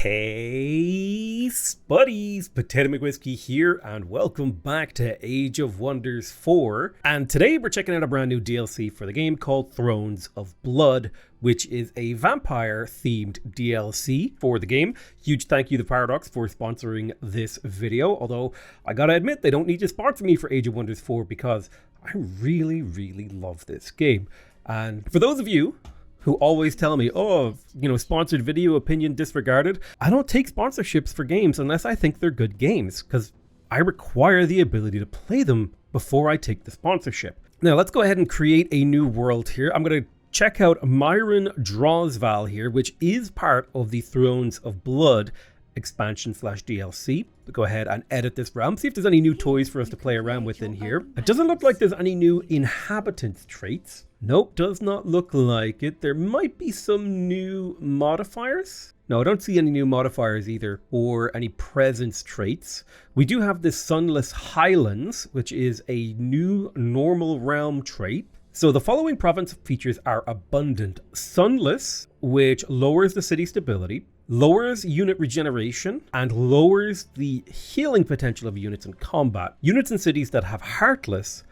Hey Spuddies, Potato McWhiskey here, and welcome back to Age of Wonders 4. And today we're checking out a brand new DLC for the game called Thrones of Blood, which is a vampire-themed DLC for the game. Huge thank you to Paradox for sponsoring this video, although I gotta admit they don't need to sponsor me for Age of Wonders 4 because I really love this game. And for those of you who always tell me, oh, sponsored video, opinion disregarded. I don't take sponsorships for games unless I think they're good games, because I require the ability to play them before I take the sponsorship. Now, let's go ahead and create a new world here. I'm going to check out Myron Drawsval here, which is part of the Thrones of Blood expansion / DLC. We'll go ahead and edit this realm, see if there's any new toys for us to play around with in here. It doesn't look like there's any new inhabitant traits. Nope, does not look like it. There might be some new modifiers. No, I don't see any new modifiers either, or any presence traits. We do have this Sunless Highlands, which is a new normal realm trait. So the following province features are abundant. Sunless, which lowers the city stability, lowers unit regeneration, and lowers the healing potential of units in combat. Units in cities that have Heartless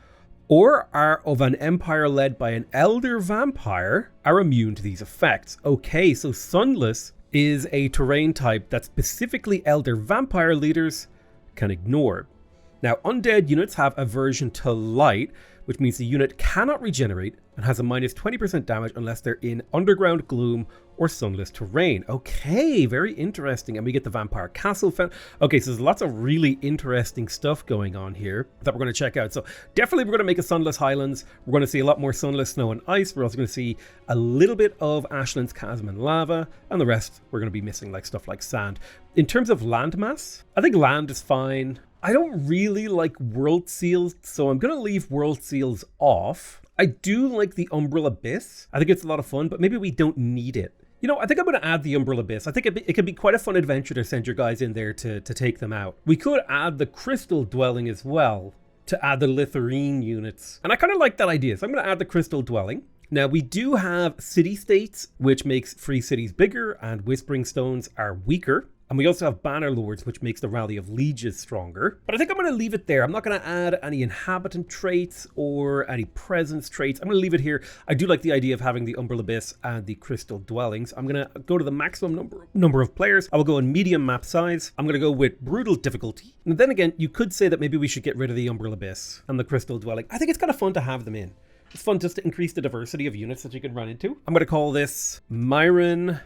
or are of an empire led by an elder vampire are immune to these effects. Okay, so Sunless is a terrain type that specifically elder vampire leaders can ignore. Now, undead units have aversion to light, which means the unit cannot regenerate and has a minus 20% damage unless they're in underground gloom or sunless terrain. Okay, very interesting. And we get the Vampire Castle found. Okay, so there's lots of really interesting stuff going on here that we're going to check out. So definitely we're going to make a Sunless Highlands. We're going to see a lot more sunless snow and ice. We're also going to see a little bit of Ashland's Chasm and lava, and the rest we're going to be missing like stuff like sand. In terms of landmass, I think land is fine. I don't really like world seals, so I'm going to leave world seals off. I do like the Umbral Abyss. I think it's a lot of fun, but maybe we don't need it. I think I'm going to add the Umbral Abyss. I think it could be quite a fun adventure to send your guys in there to take them out. We could add the Crystal Dwelling as well to add the Litharine units. And I kind of like that idea, so I'm going to add the Crystal Dwelling. Now, we do have city-states, which makes free cities bigger, and Whispering Stones are weaker. And we also have Banner Lords, which makes the Rally of Lieges stronger. But I think I'm going to leave it there. I'm not going to add any inhabitant traits or any presence traits. I'm going to leave it here. I do like the idea of having the Umbral Abyss and the Crystal Dwellings. I'm going to go to the maximum number of players. I will go in medium map size. I'm going to go with brutal difficulty. And then again, you could say that maybe we should get rid of the Umbral Abyss and the Crystal Dwelling. I think it's kind of fun to have them in. It's fun just to increase the diversity of units that you can run into. I'm going to call this Myron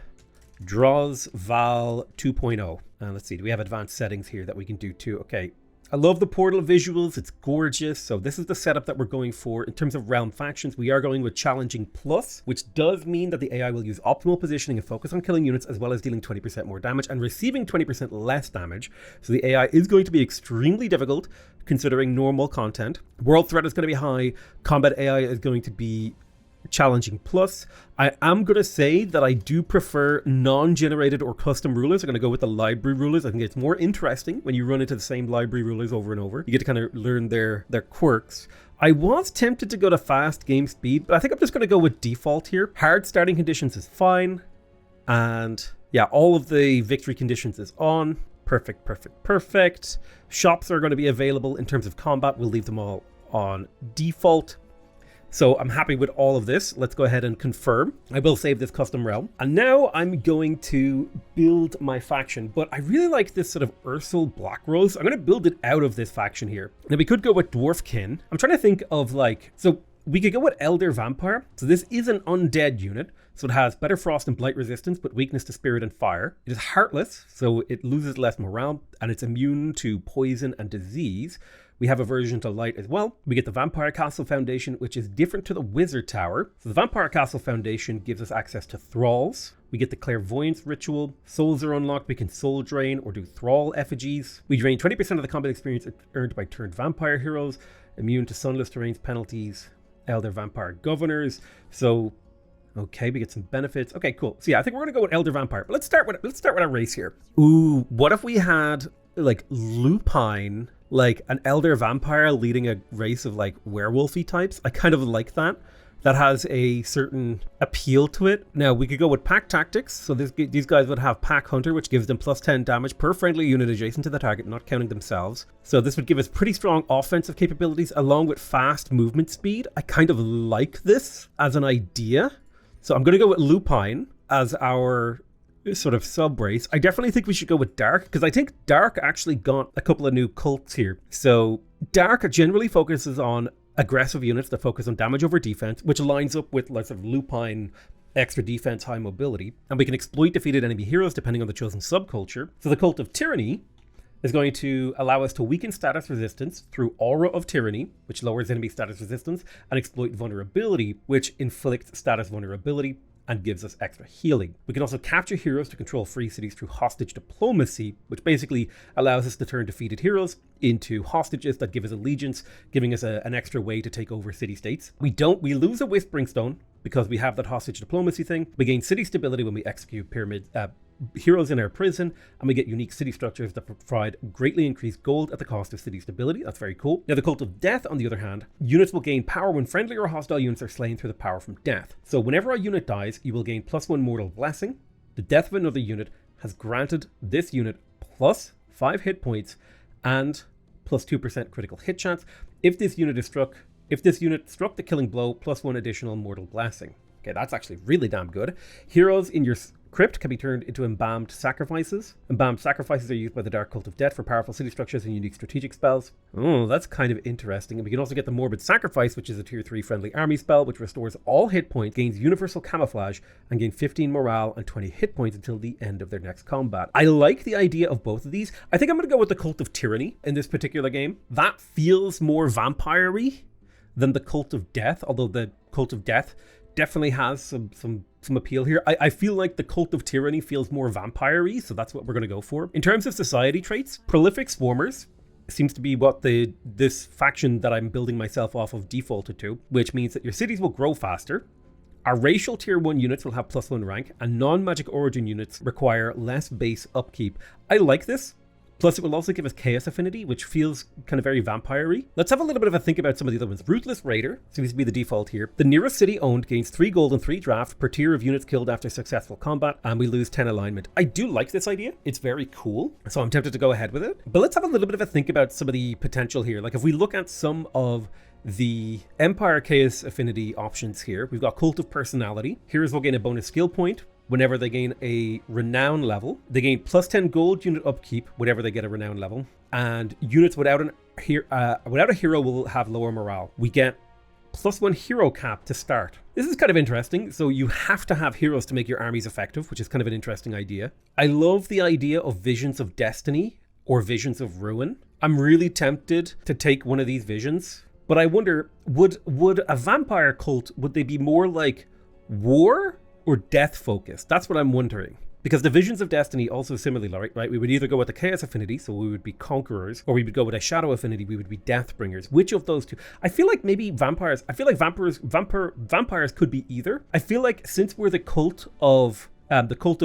Drawsval 2.0. Let's see, do we have advanced settings here that we can do too? Okay, I love the portal visuals, it's gorgeous. So this is the setup that we're going for. In terms of realm factions, we are going with Challenging Plus, which does mean that the AI will use optimal positioning and focus on killing units as well as dealing 20% more damage and receiving 20% less damage. So the AI is going to be extremely difficult considering normal content. World threat is going to be high, combat AI is going to be Challenging Plus. I am going to say that I do prefer non-generated or custom rulers. I'm going to go with the library rulers. I think it's more interesting when you run into the same library rulers over and over. You get to kind of learn their quirks. I was tempted to go to fast game speed, but I think I'm just going to go with default here. Hard starting conditions is fine. And yeah, all of the victory conditions is on. Perfect. Shops are going to be available in terms of combat. We'll leave them all on default. So I'm happy with all of this. Let's go ahead and confirm. I will save this custom realm. And now I'm going to build my faction. But I really like this sort of Ursel Blackrose. I'm going to build it out of this faction here. Now we could go with Dwarfkin. I'm trying to think of so we could go with Elder Vampire. So this is an undead unit. So it has better frost and blight resistance, but weakness to spirit and fire. It is heartless, so it loses less morale, and it's immune to poison and disease. We have aversion to light as well. We get the Vampire Castle Foundation, which is different to the Wizard Tower. So the Vampire Castle Foundation gives us access to thralls. We get the Clairvoyance Ritual. Souls are unlocked. We can soul drain or do thrall effigies. We drain 20% of the combat experience earned by turned vampire heroes. Immune to sunless terrains penalties. Elder Vampire Governors. So okay, we get some benefits. Okay, cool. So yeah, I think we're gonna go with Elder Vampire. But let's start with our race here. Ooh, what if we had like Lupine, like an Elder Vampire leading a race of like werewolfy types? I kind of like that. I that has a certain appeal to it. Now, we could go with Pack Tactics. So these guys would have Pack Hunter, which gives them plus 10 damage per friendly unit adjacent to the target, not counting themselves. So this would give us pretty strong offensive capabilities along with fast movement speed. I kind of like this as an idea. So I'm going to go with Lupine as our sort of sub-race. I definitely think we should go with Dark, because I think Dark actually got a couple of new cults here. So Dark generally focuses on aggressive units that focus on damage over defense, which lines up with lots of Lupine, extra defense, high mobility, and we can exploit defeated enemy heroes depending on the chosen subculture. So the Cult of Tyranny is going to allow us to weaken status resistance through Aura of Tyranny, which lowers enemy status resistance, and exploit vulnerability, which inflicts status vulnerability and gives us extra healing. We can also capture heroes to control free cities through hostage diplomacy, which basically allows us to turn defeated heroes into hostages that give us allegiance, giving us an extra way to take over city-states. We lose a Whispering Stone because we have that hostage diplomacy thing. We gain city stability when we execute heroes in our prison, and we get unique city structures that provide greatly increased gold at the cost of city stability. That's very cool. Now, the Cult of Death, on the other hand, units will gain power when friendly or hostile units are slain through the power from death. So whenever a unit dies, you will gain +1 mortal blessing. The death of another unit has granted this unit plus 5 hit points and plus 2% critical hit chance. If this unit struck the killing blow, +1 additional mortal blessing. Okay, that's actually really damn good. Heroes in your crypt can be turned into embalmed sacrifices. Embalmed sacrifices are used by the Dark Cult of Death for powerful city structures and unique strategic spells. Oh, that's kind of interesting. And we can also get the Morbid Sacrifice, which is a tier 3 friendly army spell, which restores all hit points, gains universal camouflage, and gain 15 morale and 20 hit points until the end of their next combat. I like the idea of both of these. I think I'm going to go with the Cult of Tyranny in this particular game. That feels more vampire-y than the Cult of Death, although the Cult of Death definitely has some appeal here. I feel like the Cult of Tyranny feels more vampire-y, so that's what we're going to go for. In terms of society traits, Prolific Swarmers seems to be what this faction that I'm building myself off of defaulted to, which means that your cities will grow faster. Our racial tier 1 units will have +1 rank, and non-magic origin units require less base upkeep. I like this. Plus, it will also give us Chaos Affinity, which feels kind of very vampire-y. Let's have a little bit of a think about some of the other ones. Ruthless Raider seems to be the default here. The nearest city owned gains 3 gold and 3 draft per tier of units killed after successful combat, and we lose 10 alignment. I do like this idea. It's very cool, so I'm tempted to go ahead with it. But let's have a little bit of a think about some of the potential here. Like if we look at some of the Empire Chaos Affinity options here, we've got Cult of Personality. Heroes will gain a bonus skill point whenever they gain a renown level. They gain +10 gold unit upkeep whenever they get a renown level, and units without a hero will have lower morale. We get +1 hero cap to start. This is kind of interesting. So you have to have heroes to make your armies effective, which is kind of an interesting idea. I love the idea of Visions of Destiny or Visions of Ruin. I'm really tempted to take one of these visions, but I wonder, would a vampire cult, would they be more like war or death focused? That's what I'm wondering. Because the Visions of Destiny also similarly, right? We would either go with the Chaos Affinity, so we would be Conquerors, or we would go with a Shadow Affinity, we would be Deathbringers. Which of those two? I feel like maybe vampires, vampires could be either. I feel like since we're the Cult of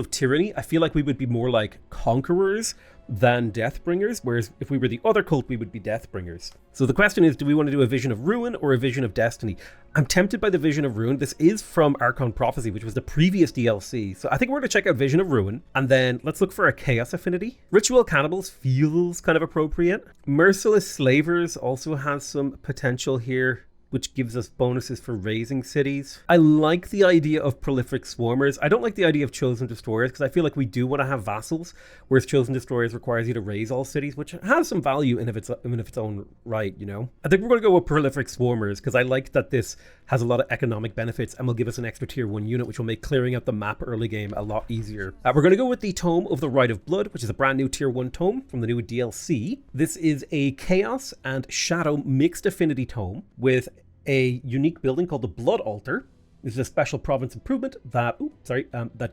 Tyranny, I feel like we would be more like Conquerors than Deathbringers, whereas if we were the other cult, we would be Deathbringers. So the question is, do we want to do a Vision of Ruin or a Vision of Destiny? I'm tempted by the Vision of Ruin. This is from Archon Prophecy, which was the previous DLC. So I think we're going to check out Vision of Ruin, and then let's look for a Chaos Affinity. Ritual Cannibals feels kind of appropriate. Merciless Slavers also has some potential here, which gives us bonuses for raising cities. I like the idea of Prolific Swarmers. I don't like the idea of Chosen Destroyers, because I feel like we do want to have vassals, whereas Chosen Destroyers requires you to raise all cities, which has some value in of its own right, you know? I think we're going to go with Prolific Swarmers, because I like that this has a lot of economic benefits and will give us an extra tier 1 unit, which will make clearing out the map early game a lot easier. We're going to go with the Tome of the Rite of Blood, which is a brand new tier 1 tome from the new DLC. This is a Chaos and Shadow mixed affinity tome with a unique building called the Blood Altar. This is a special province improvement that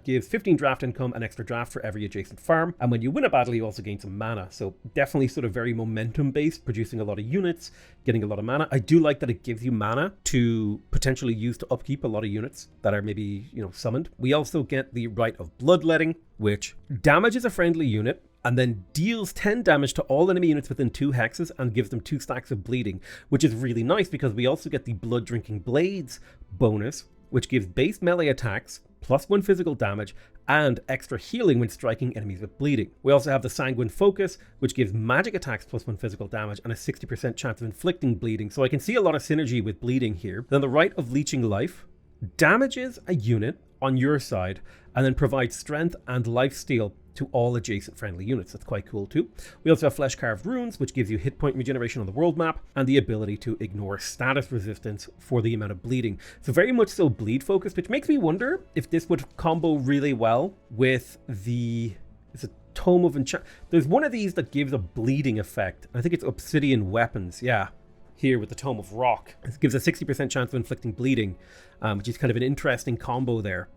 gives 15 draft income and extra draft for every adjacent farm. And when you win a battle, you also gain some mana. So definitely sort of very momentum based, producing a lot of units, getting a lot of mana. I do like that it gives you mana to potentially use to upkeep a lot of units that are maybe, summoned. We also get the Rite of Bloodletting, which damages a friendly unit and then deals 10 damage to all enemy units within 2 hexes and gives them 2 stacks of bleeding, which is really nice because we also get the Blood Drinking Blades bonus, which gives base melee attacks, +1 physical damage, and extra healing when striking enemies with bleeding. We also have the Sanguine Focus, which gives magic attacks +1 physical damage and a 60% chance of inflicting bleeding, so I can see a lot of synergy with bleeding here. Then the Rite of Leeching Life damages a unit on your side and then provides strength and lifesteal to all adjacent friendly units. That's quite cool too. We also have Flesh Carved Runes, which gives you hit point regeneration on the world map and the ability to ignore status resistance for the amount of bleeding. So very much so bleed focused, which makes me wonder if this would combo really well with the... It's a Tome of Enchant. There's one of these that gives a bleeding effect. I think it's Obsidian Weapons. Yeah. Here with the Tome of Rock. It gives a 60% chance of inflicting bleeding, which is kind of an interesting combo there.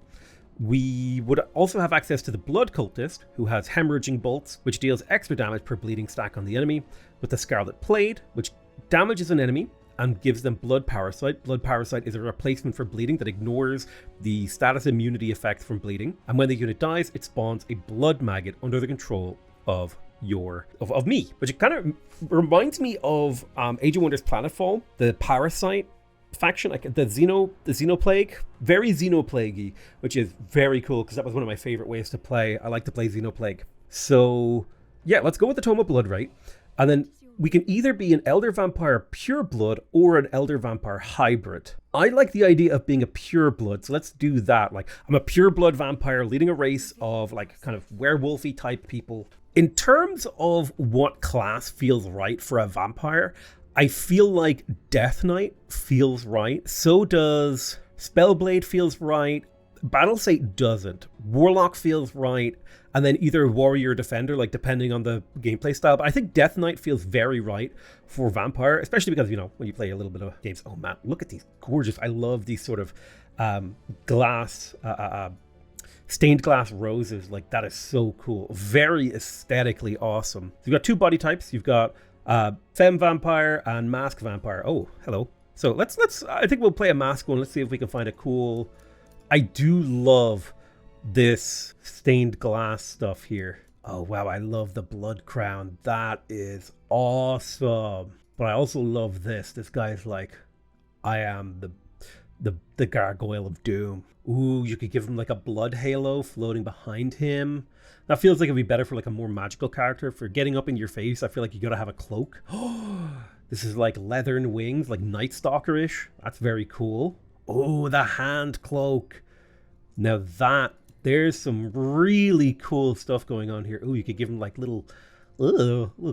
We would also have access to the Blood Cultist, who has Hemorrhaging Bolts, which deals extra damage per bleeding stack on the enemy, with the Scarlet Plaid, which damages an enemy and gives them Blood Parasite. Blood Parasite is a replacement for bleeding that ignores the status immunity effect from bleeding, and when the unit dies, it spawns a Blood Maggot under the control of me, which kind of reminds me of Age of Wonders Planetfall, the Parasite faction, like the Xenoplague, very Xenoplague-y, which is very cool because that was one of my favorite ways to play. I like to play Xenoplague. So yeah, let's go with the Tome of Blood, right? And then we can either be an Elder Vampire Pureblood or an Elder Vampire Hybrid. I like the idea of being a Pureblood, so let's do that. Like, I'm a Pureblood Vampire leading a race of like kind of werewolfy type people. In terms of what class feels right for a vampire, I feel like Death Knight feels right. So does Spellblade feels right. Battlesate doesn't. Warlock feels right. And then either Warrior or Defender, like depending on the gameplay style. But I think Death Knight feels very right for Vampire, especially because, you know, when you play a little bit of games. Oh man, look at these gorgeous. I love these sort of glass, stained glass roses. Like, that is so cool. Very aesthetically awesome. So you've got 2 body types. You've got Femme Vampire and Mask Vampire. Oh, hello. So let's I think we'll play a mask one. Let's see if we can find a cool... I do love this stained glass stuff here. Oh wow, I love the blood crown. That is awesome. But I also love this. This guy's like, I am the Gargoyle of Doom. Ooh, you could give him like a blood halo floating behind him. That feels like it'd be better for like a more magical character. For getting up in your face, I feel like you gotta have a cloak. This is like leathern wings, like Night Stalker-ish. That's very cool. Oh, the hand cloak. Now there's some really cool stuff going on here. Oh, you could give him like little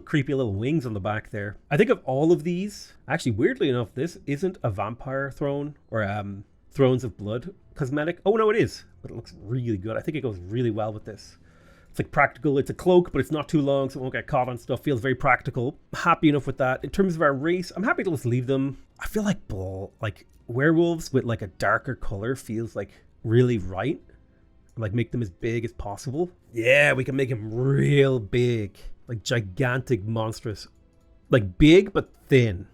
creepy little wings on the back there. I think of all of these, actually, weirdly enough, this isn't a vampire throne or Thrones of Blood cosmetic. Oh no, it is, but it looks really good. I think it goes really well with this. It's like practical. It's a cloak, but it's not too long, so it won't get caught on stuff. Feels very practical. Happy enough with that. In terms of our race, I'm happy to just leave them. I feel like werewolves with like a darker color feels like really right. Like, make them as big as possible. Yeah, we can make them real big, like gigantic, monstrous, like big but thin.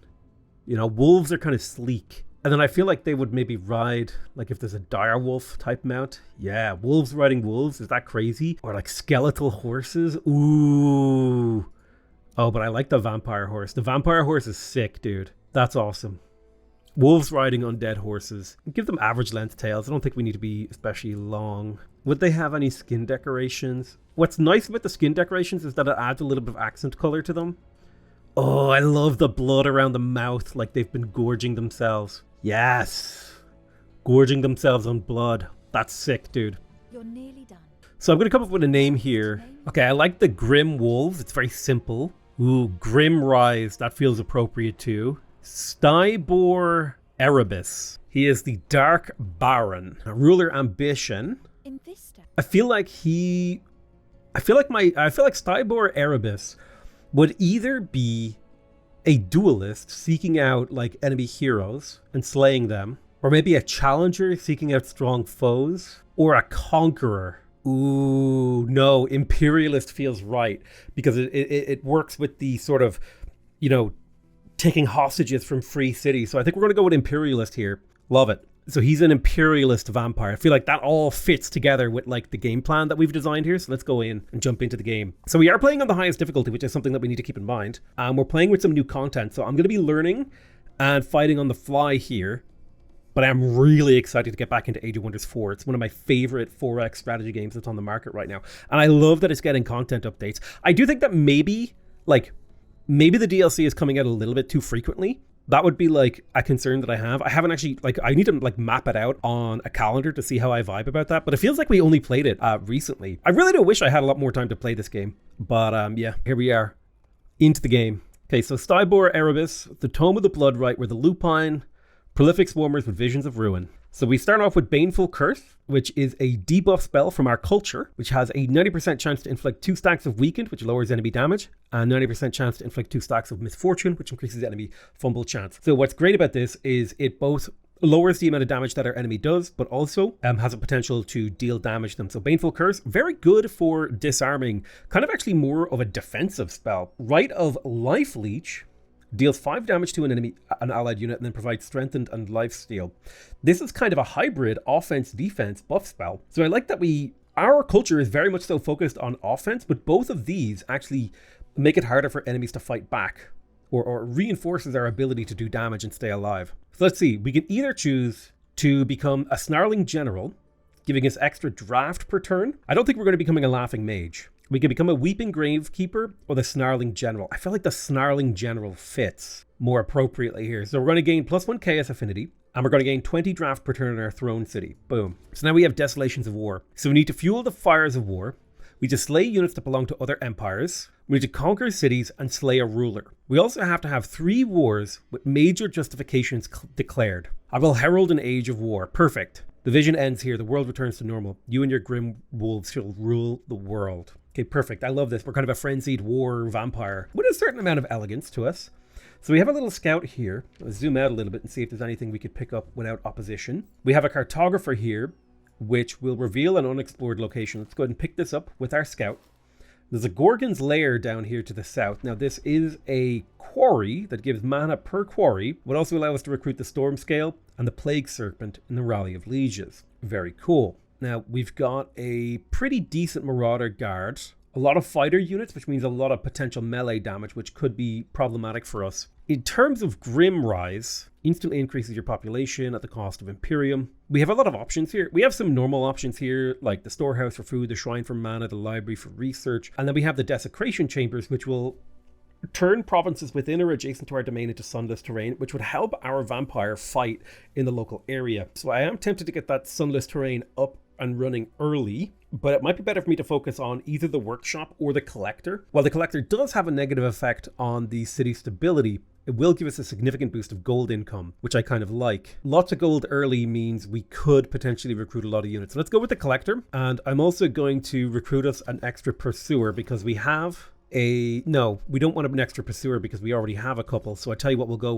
You know, wolves are kind of sleek. And then I feel like they would maybe ride, like if there's a dire wolf type mount. Yeah, wolves riding wolves. Is that crazy? Or like skeletal horses. Ooh. Oh, but I like the vampire horse. The vampire horse is sick, dude. That's awesome. Wolves riding undead horses. Give them average length tails. I don't think we need to be especially long. Would they have any skin decorations? What's nice about the skin decorations is that it adds a little bit of accent color to them. Oh, I love the blood around the mouth, like they've been gorging themselves. Yes. Gorging themselves on blood. That's sick, dude. You're nearly done. So I'm going to come up with a name here. Okay, I like the Grim Wolves. It's very simple. Ooh, Grim Rise. That feels appropriate too. Stybor Erebus. He is the Dark Baron. Ruler Ambition. In this step, I feel like Stybor Erebus would either be a duelist seeking out like enemy heroes and slaying them, or maybe a challenger seeking out strong foes, or a conqueror. Ooh, no, Imperialist feels right because it works with the sort of, you know, taking hostages from free cities. So I think we're going to go with Imperialist here. Love it. So he's an imperialist vampire. I feel like that all fits together with like the game plan that we've designed here. So let's go in and jump into the game. So we are playing on the highest difficulty, which is something that we need to keep in mind. We're playing with some new content. So I'm going to be learning and fighting on the fly here. But I'm really excited to get back into Age of Wonders 4. It's one of my favorite 4X strategy games that's on the market right now. And I love that it's getting content updates. I do think that maybe the DLC is coming out a little bit too frequently. That would be like a concern that I have. I haven't actually, I need to map it out on a calendar to see how I vibe about that. But it feels like we only played it recently. I really do wish I had a lot more time to play this game. But yeah, here we are into the game. Okay, so Stybor Erebus, the Tome of the Bloodright, where the Lupine, prolific swarmers with visions of ruin. So we start off with Baneful Curse, which is a debuff spell from our culture, which has a 90% chance to inflict 2 stacks of Weakened, which lowers enemy damage, and 90% chance to inflict 2 stacks of Misfortune, which increases enemy fumble chance. So what's great about this is it both lowers the amount of damage that our enemy does, but also has a potential to deal damage to them. So Baneful Curse, very good for disarming, kind of actually more of a defensive spell. Rite of Life Leech deals 5 damage to an allied unit, and then provides strengthened and lifesteal. This is kind of a hybrid offense-defense buff spell. So I like that our culture is very much so focused on offense, but both of these actually make it harder for enemies to fight back, or reinforces our ability to do damage and stay alive. So let's see, we can either choose to become a Snarling General, giving us extra draft per turn. I don't think we're going to be becoming a Laughing Mage. We can become a Weeping Gravekeeper or the Snarling General. I feel like the Snarling General fits more appropriately here. So we're going to gain +1 Chaos Affinity, and we're going to gain 20 draft per turn in our Throne City. Boom. So now we have Desolations of War. So we need to fuel the fires of war. We need to slay units that belong to other empires. We need to conquer cities and slay a ruler. We also have to have 3 wars with major justifications declared. I will herald an age of war. Perfect. The vision ends here. The world returns to normal. You and your grim wolves shall rule the world. Okay, perfect. I love this. We're kind of a frenzied war vampire with a certain amount of elegance to us. So we have a little scout here. Let's zoom out a little bit and see if there's anything we could pick up without opposition. We have a cartographer here, which will reveal an unexplored location. Let's go ahead and pick this up with our scout. There's a Gorgon's Lair down here to the south. Now this is a quarry that gives mana per quarry, would also allow us to recruit the Storm Scale and the Plague Serpent in the Rally of Lieges. Very cool. Now, we've got a pretty decent Marauder Guard, a lot of fighter units, which means a lot of potential melee damage, which could be problematic for us. In terms of Grim Rise, instantly increases your population at the cost of Imperium. We have a lot of options here. We have some normal options here, like the Storehouse for food, the Shrine for mana, the Library for research, and then we have the Desecration Chambers, which will turn provinces within or adjacent to our domain into sunless terrain, which would help our vampire fight in the local area. So I am tempted to get that sunless terrain up and running early, but it might be better for me to focus on either the workshop or the collector. While the collector does have a negative effect on the city stability, it will give us a significant boost of gold income, which I kind of like. Lots of gold early means we could potentially recruit a lot of units. So let's go with the collector, and I'm also going to recruit us an extra pursuer because we have no, we don't want an extra pursuer because we already have a couple. So I tell you what we'll go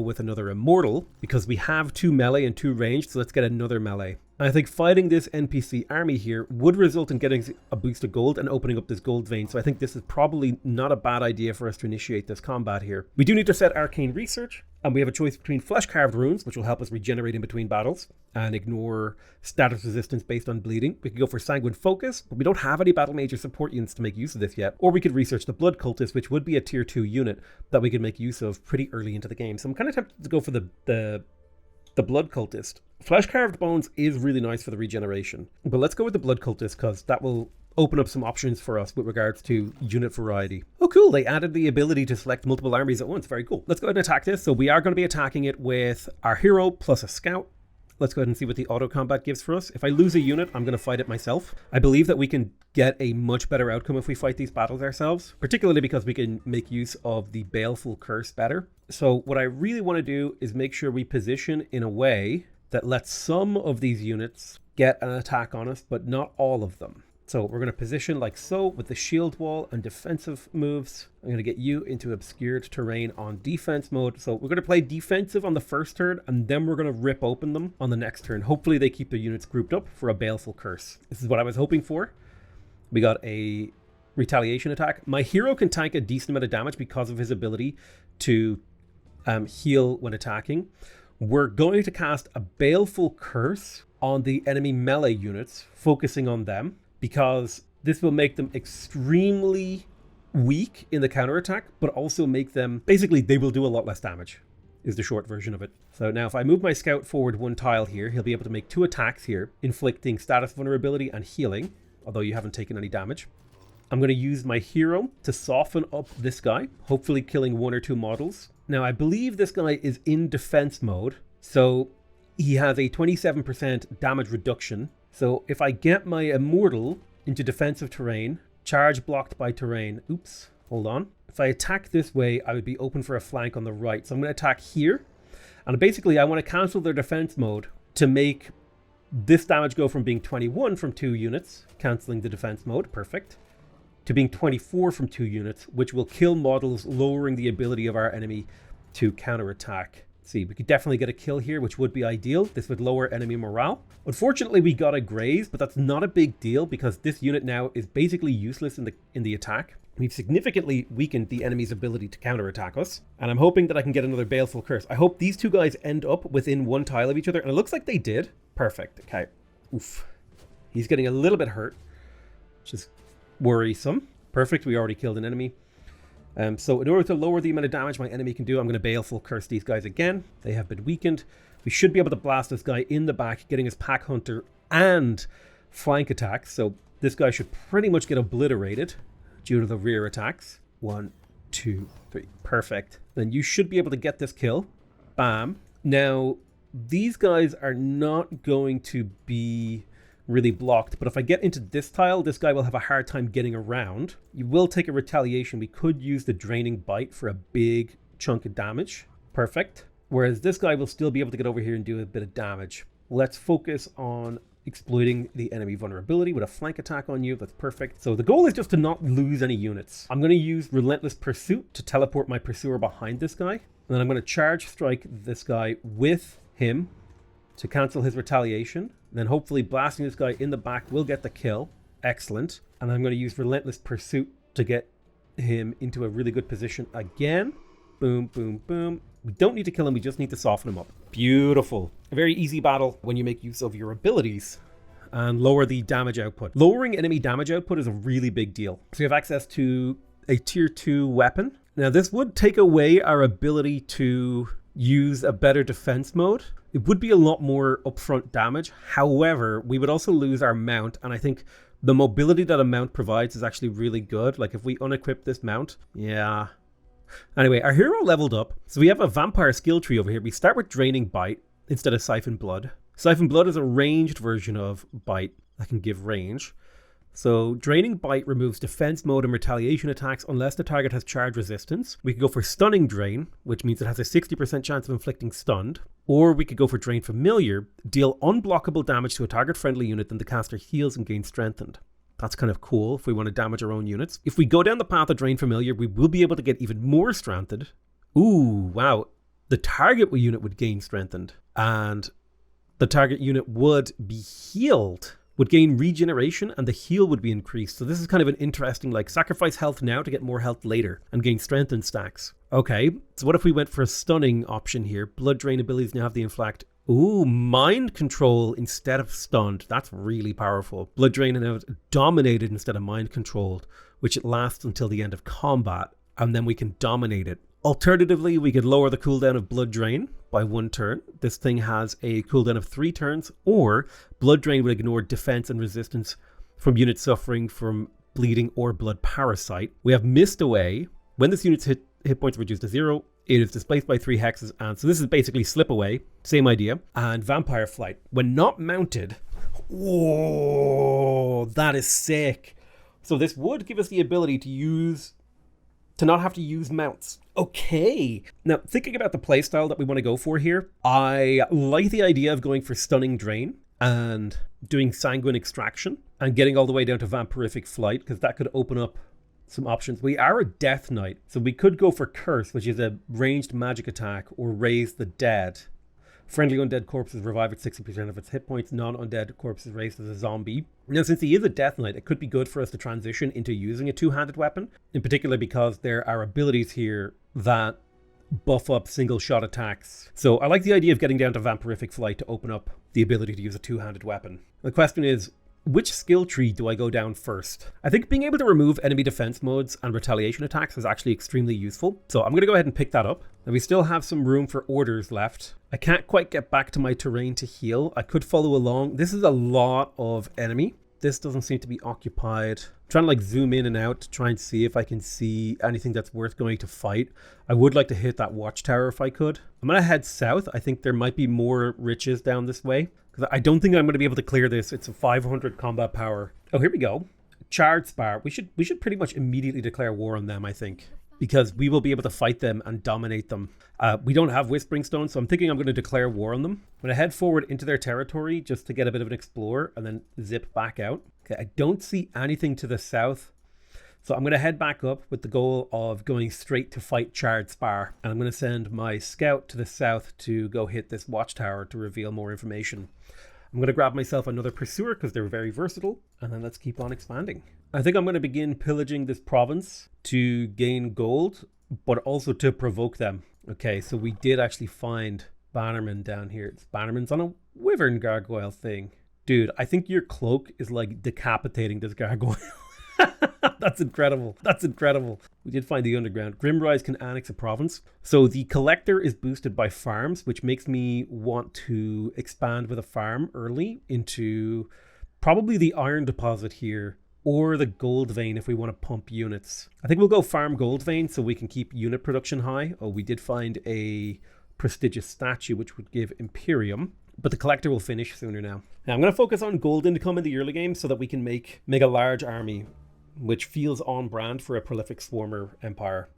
with another immortal because we have 2 melee and 2 ranged. So let's get another melee. I think fighting this NPC army here would result in getting a boost of gold and opening up this gold vein. So I think this is probably not a bad idea for us to initiate this combat here. We do need to set Arcane Research, and we have a choice between Flesh-Carved Runes, which will help us regenerate in between battles and ignore status resistance based on bleeding. We could go for Sanguine Focus, but we don't have any Battle Mage or support units to make use of this yet. Or we could research the Blood Cultist, which would be a tier 2 unit that we could make use of pretty early into the game. So I'm kind of tempted to go for the Blood Cultist. Flesh-Carved Bones is really nice for the regeneration, but let's go with the Blood Cultist because that will open up some options for us with regards to unit variety. Oh cool, they added the ability to select multiple armies at once. Very cool. Let's go ahead and attack this. So we are going to be attacking it with our hero plus a scout. Let's go ahead and see what the auto combat gives for us. If I lose a unit, I'm going to fight it myself. I believe that we can get a much better outcome if we fight these battles ourselves, particularly because we can make use of the Baleful Curse better. So what I really want to do is make sure we position in a way that lets some of these units get an attack on us, but not all of them. So we're going to position like so with the shield wall and defensive moves. I'm going to get you into obscured terrain on defense mode. So we're going to play defensive on the first turn, and then we're going to rip open them on the next turn. Hopefully they keep their units grouped up for a Baleful Curse. This is what I was hoping for. We got a retaliation attack. My hero can tank a decent amount of damage because of his ability to heal when attacking. we're going to cast a Baleful Curse on the enemy melee units, focusing on them, because this will make them extremely weak in the counterattack, but also make them, basically, they will do a lot less damage, is the short version of it. So now if I move my scout forward 1 tile here, he'll be able to make 2 attacks here, inflicting status vulnerability and healing, although you haven't taken any damage. I'm going to use my hero to soften up this guy, hopefully killing 1 or 2 models. Now, I believe this guy is in defense mode, so he has a 27% damage reduction. So if I get my immortal into defensive terrain, charge blocked by terrain. Oops, hold on. If I attack this way, I would be open for a flank on the right. So I'm going to attack here. And basically, I want to cancel their defense mode to make this damage go from being 21 from 2 units, cancelling the defense mode, perfect, to being 24 from 2 units, which will kill models, lowering the ability of our enemy to counterattack. See, we could definitely get a kill here, which would be ideal. This would lower enemy morale. Unfortunately, we got a graze, but that's not a big deal because this unit now is basically useless in the attack. We've significantly weakened the enemy's ability to counterattack us, and I'm hoping that I can get another Baleful Curse. I hope these 2 guys end up within 1 tile of each other, and it looks like they did. Perfect. Okay. Oof. He's getting a little bit hurt, which is worrisome. Perfect. We already killed an enemy. So in order to lower the amount of damage my enemy can do, I'm going to Baleful Curse these guys again. They have been weakened. We should be able to blast this guy in the back, getting his Pack Hunter and flank attacks. So this guy should pretty much get obliterated due to the rear attacks. 1, 2, 3. Perfect. Then you should be able to get this kill. Bam. Now, these guys are not going to be really blocked, but if I get into this tile, this guy will have a hard time getting around. You will take a retaliation. We could use the Draining Bite for a big chunk of damage. Perfect. Whereas this guy will still be able to get over here and do a bit of damage. Let's focus on exploiting the enemy vulnerability with a flank attack on you. That's perfect. So the goal is just to not lose any units. I'm going to use Relentless Pursuit to teleport my pursuer behind this guy. And then I'm going to charge strike this guy with him to cancel his retaliation. Then hopefully blasting this guy in the back will get the kill. Excellent. And I'm going to use Relentless Pursuit to get him into a really good position again. Boom, boom, boom. We don't need to kill him, we just need to soften him up. Beautiful. A very easy battle when you make use of your abilities and lower the damage output. Lowering enemy damage output is a really big deal. So you have access to a tier 2 weapon. Now this would take away our ability to use a better defense mode. It would be a lot more upfront damage. However, we would also lose our mount, and I think the mobility that a mount provides is actually really good. Like if we unequip this mount, yeah. Anyway, our hero leveled up. So we have a vampire skill tree over here. We start with Draining Bite instead of Siphon Blood. Siphon Blood is a ranged version of Bite that can give range. So Draining Bite removes defense mode and retaliation attacks unless the target has charge resistance. We could go for Stunning Drain, which means it has a 60% chance of inflicting stunned. Or we could go for Drain Familiar, deal unblockable damage to a target friendly unit, then the caster heals and gains strengthened. That's kind of cool if we want to damage our own units. If we go down the path of Drain Familiar, we will be able to get even more strengthened. Ooh, wow. The target unit would gain strengthened, and the target unit would be healed, would gain regeneration, and the heal would be increased. So this is kind of an interesting, like, sacrifice health now to get more health later and gain strengthened stacks. Okay, so what if we went for a stunning option here? Blood Drain abilities now have the inflict. Ooh, Mind Control instead of stunned. That's really powerful. Blood Drain now dominated instead of Mind Controlled, which it lasts until the end of combat, and then we can dominate it. Alternatively, we could lower the cooldown of Blood Drain by 1 turn. This thing has a cooldown of 3 turns, or Blood Drain would ignore defense and resistance from units suffering from bleeding or blood parasite. We have Mist Away. When this unit's hit points are reduced to 0, it is displaced by 3 hexes, and so this is basically Slip Away, same idea. And Vampire Flight. When not mounted, whoa, that is sick. So this would give us the ability to not have to use mounts. Okay. Now, thinking about the playstyle that we want to go for here, I like the idea of going for Stunning Drain and doing Sanguine Extraction and getting all the way down to Vampirific Flight, because that could open up some options. We are a Death Knight, so we could go for Curse, which is a ranged magic attack, or Raise the Dead. Friendly undead corpses revive at 60% of its hit points. Non-undead corpses raised as a zombie. Now, since he is a Death Knight, it could be good for us to transition into using a two-handed weapon, in particular because there are abilities here that buff up single shot attacks. So I like the idea of getting down to vampirific flight to open up the ability to use a two-handed weapon. The question is, which skill tree do I go down first? I think being able to remove enemy defense modes and retaliation attacks is actually extremely useful. So I'm going to go ahead and pick that up. Now we still have some room for orders left. I can't quite get back to my terrain to heal. I could follow along. This is a lot of enemy. This doesn't seem to be occupied. I'm trying to like zoom in and out to try and see if I can see anything that's worth going to fight. I would like to hit that watchtower if I could. I'm going to head south. I think there might be more riches down this way. Because I don't think I'm going to be able to clear this. It's a 500 combat power. Oh, here we go. Charred Spar. We should pretty much immediately declare war on them, I think. Because we will be able to fight them and dominate them. We don't have Whispering Stone, so I'm thinking I'm going to declare war on them. I'm going to head forward into their territory just to get a bit of an explore and then zip back out. Okay, I don't see anything to the south. So I'm going to head back up with the goal of going straight to fight Charred Spar. And I'm going to send my scout to the south to go hit this watchtower to reveal more information. I'm going to grab myself another pursuer because they're very versatile. And then let's keep on expanding. I think I'm going to begin pillaging this province to gain gold, but also to provoke them. Okay, so we did actually find Bannerman down here. It's Bannerman's on a wyvern gargoyle thing. Dude, I think your cloak is like decapitating this gargoyle. That's incredible. That's incredible. We did find the underground. Grimrise can annex a province. So the collector is boosted by farms, which makes me want to expand with a farm early into probably the iron deposit here or the gold vein if we want to pump units. I think we'll go farm gold vein so we can keep unit production high. Oh, we did find a prestigious statue which would give Imperium. But the collector will finish sooner now. Now I'm going to focus on gold income in the early game so that we can make a large army, which feels on brand for a prolific swarmer empire.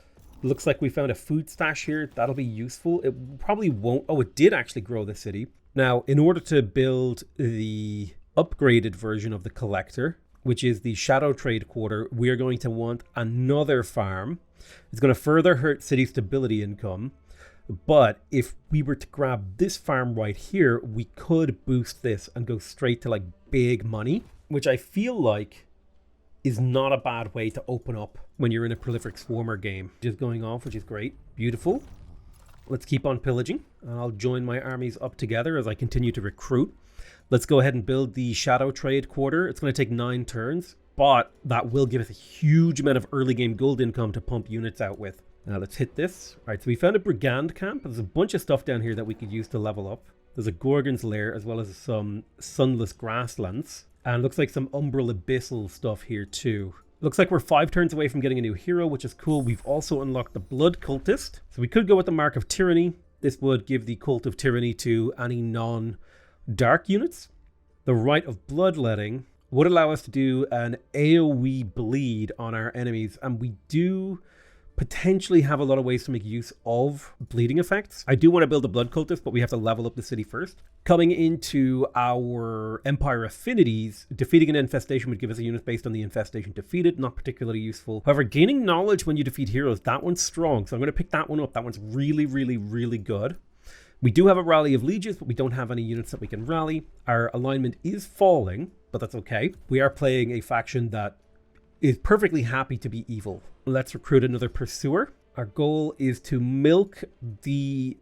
Looks like we found a food stash here. That'll be useful. It probably won't. Oh, it did actually grow the city. Now, in order to build the upgraded version of the collector, which is the shadow trade quarter, we are going to want another farm. It's going to further hurt city stability income. But if we were to grab this farm right here, we could boost this and go straight to like big money, which I feel like is not a bad way to open up when you're in a prolific swarmer game. Just going off, which is great. Beautiful. Let's keep on pillaging. I'll join my armies up together as I continue to recruit. Let's go ahead and build the shadow trade quarter. It's going to take 9 turns, but that will give us a huge amount of early game gold income to pump units out with. Now let's hit this. All right, so we found a brigand camp. There's a bunch of stuff down here that we could use to level up. There's a Gorgon's lair as well as some sunless grasslands. And looks like some umbral abyssal stuff here too. Looks like we're 5 turns away from getting a new hero, which is cool. We've also unlocked the Blood Cultist. So we could go with the Mark of Tyranny. This would give the Cult of Tyranny to any non-dark units. The Rite of Bloodletting would allow us to do an AoE bleed on our enemies. And we do potentially have a lot of ways to make use of bleeding effects. I do want to build a Blood Cultist, but we have to level up the city first. Coming into our Empire affinities, defeating an infestation would give us a unit based on the infestation defeated, not particularly useful. However, gaining knowledge when you defeat heroes, that one's strong, so I'm going to pick that one up. That one's really, really, really good. We do have a Rally of Lieges, but we don't have any units that we can rally. Our alignment is falling, but that's okay. We are playing a faction that is perfectly happy to be evil. Let's recruit another pursuer. Our goal is to milk the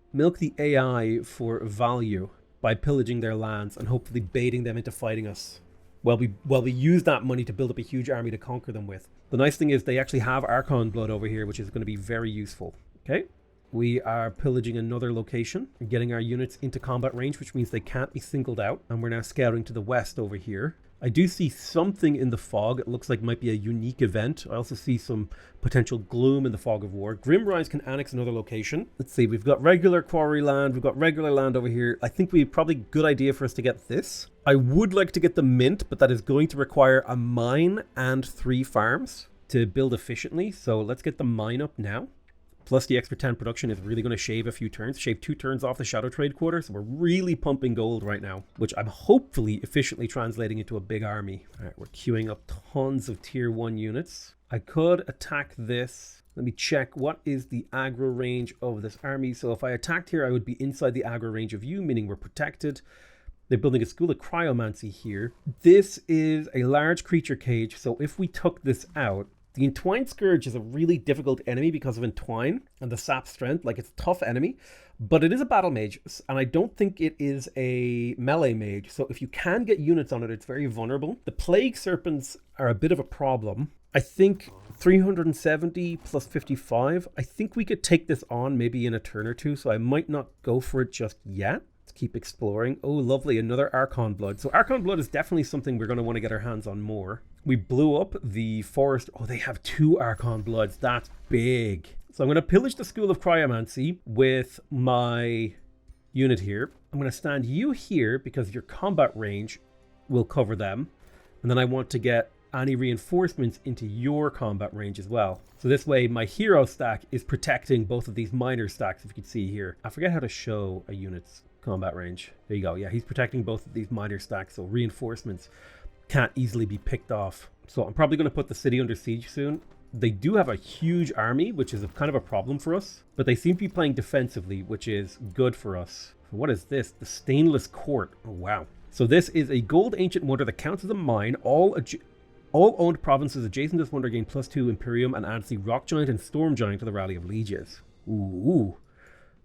AI for value by pillaging their lands and hopefully baiting them into fighting us. While we use that money to build up a huge army to conquer them with. The nice thing is they actually have Archon blood over here, which is going to be very useful. Okay. We are pillaging another location and getting our units into combat range, which means they can't be singled out. And we're now scouting to the west over here. I do see something in the fog. It looks like it might be a unique event. I also see some potential gloom in the fog of war. Grimrise can annex another location. Let's see, we've got regular quarry land. We've got regular land over here. I think we probably good idea for us to get this. I would like to get the mint, but that is going to require a mine and 3 farms to build efficiently. So let's get the mine up now. Plus the extra 10 production is really going to shave a few turns, shave 2 turns off the shadow trade quarter. So we're really pumping gold right now, which I'm hopefully efficiently translating into a big army. All right, we're queuing up tons of tier 1 units. I could attack this. Let me check what is the aggro range of this army. So if I attacked here, I would be inside the aggro range of you, meaning we're protected. They're building a school of cryomancy here. This is a large creature cage. So if we took this out, The Entwined Scourge is a really difficult enemy because of Entwine and the sap strength. Like, it's a tough enemy, but it is a battle mage, and I don't think it is a melee mage. So if you can get units on it, it's very vulnerable. The Plague Serpents are a bit of a problem. I think 370 plus 55. I think we could take this on maybe in a turn or two, so I might not go for it just yet. Let's keep exploring. Oh, lovely, another Archon Blood. So Archon Blood is definitely something we're going to want to get our hands on more. We blew up the forest. Oh, they have 2 Archon Bloods. That's big. So I'm going to pillage the School of Cryomancy with my unit here. I'm going to stand you here because your combat range will cover them. And then I want to get any reinforcements into your combat range as well. So this way my hero stack is protecting both of these minor stacks, if you can see here. I forget how to show a unit's combat range. There you go. Yeah, he's protecting both of these minor stacks, so reinforcements can't easily be picked off. So I'm probably going to put the city under siege soon. They do have a huge army, which is kind of a problem for us, but they seem to be playing defensively, which is good for us. So what is this? The Stainless Court. Oh, wow. So this is a gold ancient wonder that counts as a mine. All owned provinces adjacent to this wonder gain +2 Imperium and adds the Rock Giant and Storm Giant to the Rally of Lieges. Ooh.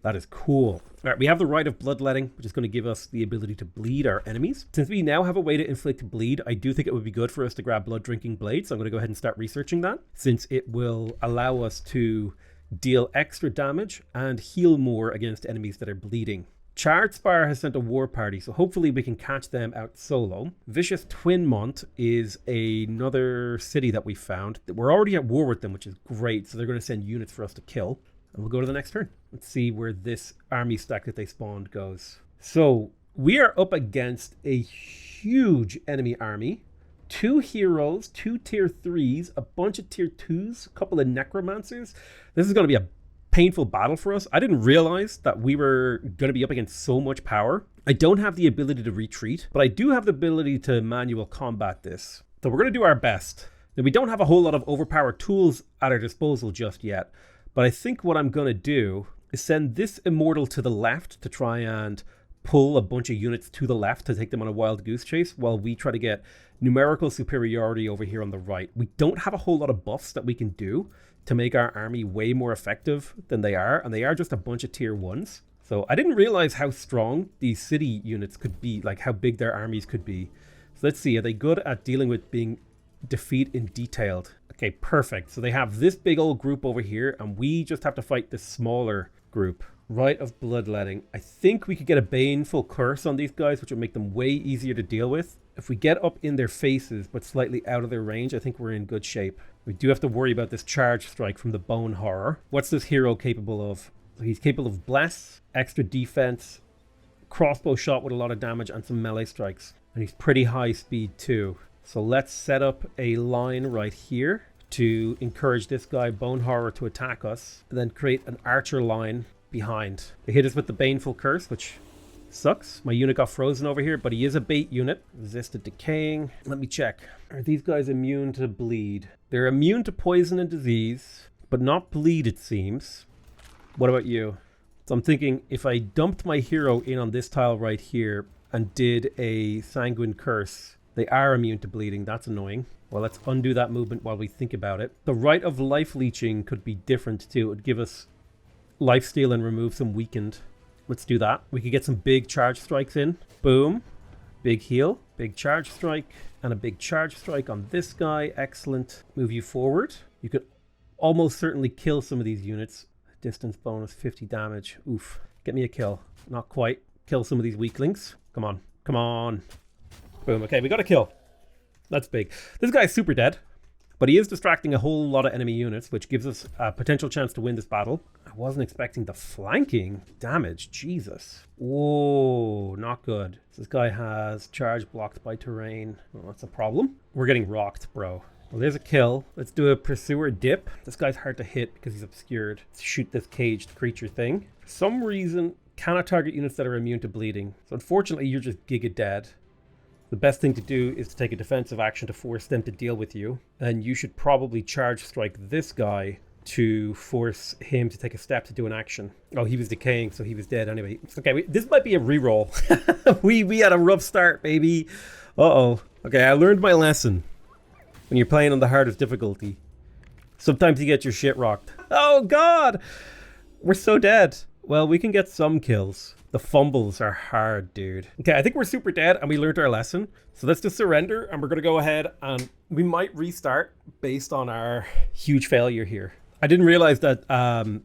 That is cool. All right, we have the Rite of Bloodletting, which is going to give us the ability to bleed our enemies. Since we now have a way to inflict bleed, I do think it would be good for us to grab Blood Drinking Blade. So I'm going to go ahead and start researching that, since it will allow us to deal extra damage and heal more against enemies that are bleeding. Charred Spire has sent a war party, so hopefully we can catch them out solo. Vicious Twinmont is another city that we found. We're already at war with them, which is great, so they're going to send units for us to kill. And we'll go to the next turn. Let's see where this army stack that they spawned goes. So we are up against a huge enemy army. 2 heroes, 2 tier 3s, a bunch of tier 2s, a couple of necromancers. This is going to be a painful battle for us. I didn't realize that we were going to be up against so much power. I don't have the ability to retreat, but I do have the ability to manual combat this. So we're going to do our best. Now, we don't have a whole lot of overpowered tools at our disposal just yet. But I think what I'm going to do is send this Immortal to the left to try and pull a bunch of units to the left to take them on a wild goose chase while we try to get numerical superiority over here on the right. We don't have a whole lot of buffs that we can do to make our army way more effective than they are, and they are just a bunch of tier 1s. So I didn't realize how strong these city units could be, like how big their armies could be. So let's see, are they good at dealing with being defeat in detailed? Okay, perfect. So they have this big old group over here, and we just have to fight this smaller group. Rite of Bloodletting. I think we could get a Baneful Curse on these guys, which would make them way easier to deal with. If we get up in their faces, but slightly out of their range, I think we're in good shape. We do have to worry about this Charge Strike from the Bone Horror. What's this hero capable of? So he's capable of Bless, extra defense, crossbow shot with a lot of damage, and some melee strikes. And he's pretty high speed too. So let's set up a line right here to encourage this guy, Bone Horror, to attack us, and then create an archer line behind. They hit us with the Baneful Curse, which sucks. My unit got frozen over here, but he is a bait unit. Resisted decaying. Let me check. Are these guys immune to bleed? They're immune to poison and disease, but not bleed, it seems. What about you? So I'm thinking if I dumped my hero in on this tile right here and did a Sanguine Curse, they are immune to bleeding. That's annoying. Well, let's undo that movement while we think about it. The Rite of Life Leeching could be different too. It would give us lifesteal and remove some weakened. Let's do that. We could get some big charge strikes in. Boom. Big heal. Big charge strike. And a big charge strike on this guy. Excellent. Move you forward. You could almost certainly kill some of these units. Distance bonus, 50 damage. Oof. Get me a kill. Not quite. Kill some of these weaklings. Come on. Come on. Boom. Okay, we got a kill. That's big. This guy's super dead, but he is distracting a whole lot of enemy units, which gives us a potential chance to win this battle. I wasn't expecting the flanking damage. Jesus. Whoa, not good. This guy has charge blocked by terrain. Well, that's a problem. We're getting rocked, bro. Well, there's a kill. Let's do a Pursuer dip. This guy's hard to hit because he's obscured. Let's shoot this caged creature thing. For some reason, cannot target units that are immune to bleeding. So unfortunately, you're just giga dead. The best thing to do is to take a defensive action to force them to deal with you. And you should probably charge strike this guy to force him to take a step to do an action. Oh, he was decaying, so he was dead anyway. Okay, this might be a reroll. we had a rough start, baby. Uh-oh. Okay, I learned my lesson. When you're playing on the hardest difficulty, Sometimes you get your shit rocked. Oh god! We're so dead. Well, we can get some kills. The fumbles are hard, dude. Okay, I think we're super dead and we learned our lesson. So let's just surrender and we're gonna go ahead and we might restart based on our huge failure here. I didn't realize that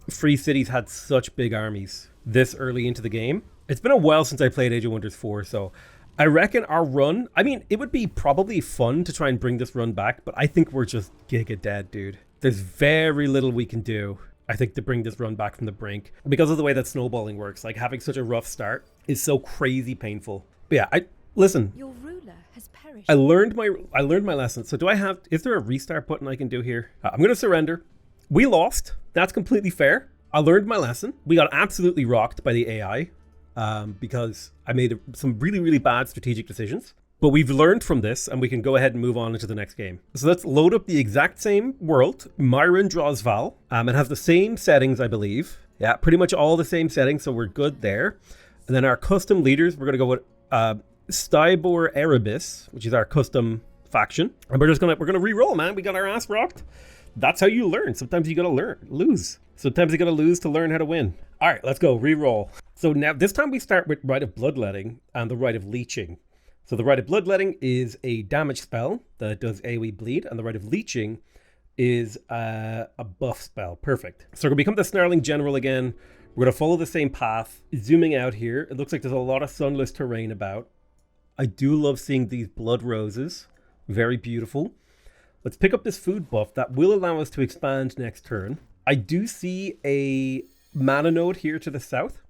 free cities had such big armies this early into the game. It's been a while since I played Age of Wonders 4, so I reckon our run, I mean, it would be probably fun to try and bring this run back, but I think we're just giga dead, dude. There's very little we can do, I think, to bring this run back from the brink because of the way that snowballing works. Like, having such a rough start is so crazy painful. But yeah, listen. Your ruler has perished. I learned my lesson. So is there a restart button I can do here? I'm going to surrender. We lost. That's completely fair. I learned my lesson. We got absolutely rocked by the AI because I made some really, really bad strategic decisions. But we've learned from this and we can go ahead and move on into the next game. So let's load up the exact same world. Myron draws Val. It has the same settings, I believe. Yeah, pretty much all the same settings, so we're good there. And then our custom leaders, we're going to go with Stybor Erebus, which is our custom faction. And we're gonna re-roll, man. We got our ass rocked. That's how you learn. Sometimes you gotta lose. Sometimes you gotta lose to learn how to win. All right, let's go, re-roll. So now this time we start with Rite of Bloodletting and the Rite of Leeching. So the Rite of Bloodletting is a damage spell that does AoE bleed, and the Rite of Leeching is a buff spell. Perfect. So we're gonna become the Snarling General again. We're gonna follow the same path. Zooming out here, it looks like there's a lot of sunless terrain about. I do love seeing these blood roses. Very beautiful. Let's pick up this food buff that will allow us to expand next turn. I do see a mana node here to the south.